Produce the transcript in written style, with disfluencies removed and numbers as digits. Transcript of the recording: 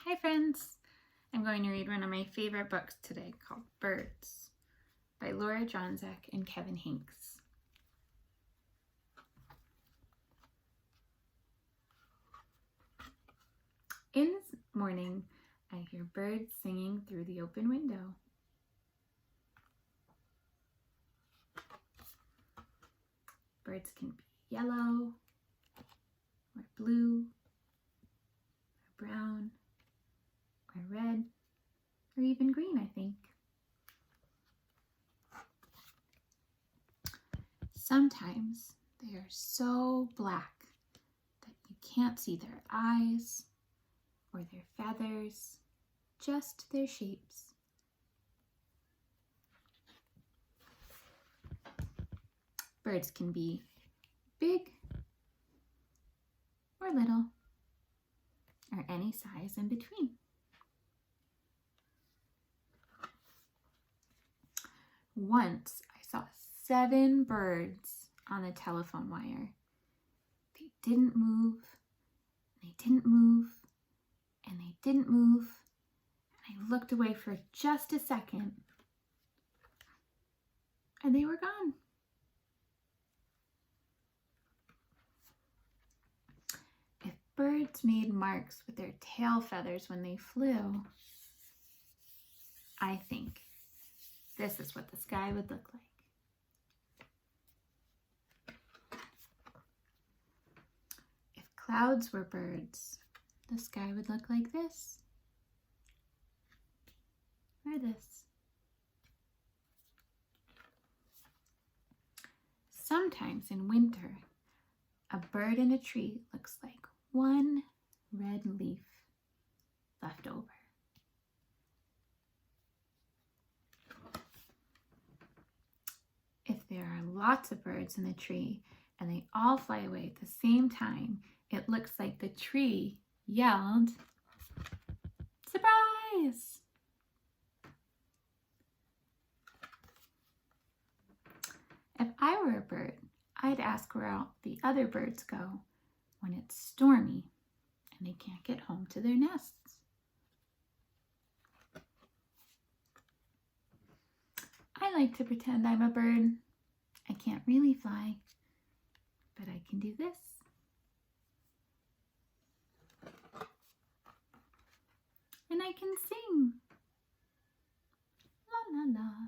Hi friends! I'm going to read one of my favorite books today called Birds by Laura Jonczek and Kevin Hanks. In the morning, I hear birds singing through the open window. Birds can be yellow, or blue, or brown, or red, or even green, I think. Sometimes they are so black that you can't see their eyes or their feathers, just their shapes. Birds can be big or little, or any size in between. Once I saw 7 birds on the telephone wire. They didn't move, they didn't move, and they didn't move. And I looked away for just a second, and they were gone. If birds made marks with their tail feathers when they flew, I think this is what the sky would look like. If clouds were birds, the sky would look like this, or this. Sometimes in winter, a bird in a tree looks like one red leaf left over. If there are lots of birds in the tree and they all fly away at the same time, it looks like the tree yelled, "Surprise!" If I were a bird, I'd ask where all the other birds go when it's stormy and they can't get home to their nests. I like to pretend I'm a bird. I can't really fly, but I can do this. And I can sing. La la la.